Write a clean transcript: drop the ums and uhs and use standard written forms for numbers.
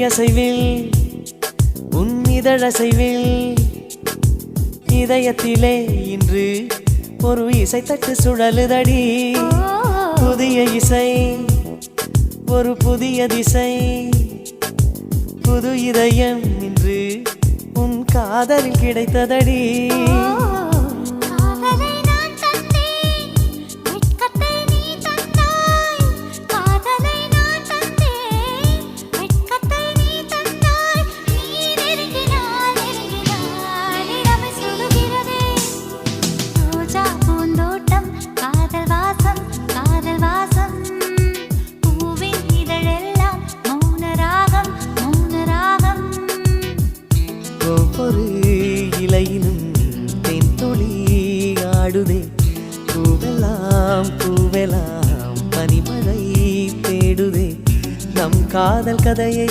விழியசைவில் உன் இதழசைவில் இதயத்திலே இன்று ஒரு இசைத்தட்டு சுழலுதடி புதிய இசை ஒரு புதிய திசை புது இதயம் இன்று உன் காதலில் கிடைத்ததடி ஒவ்வொரு இலையிலும் தென்துளி ஆடுதே பூவெல்லாம் பூவெல்லாம் பனிமழை தேடுதே நம் காதல் கதையை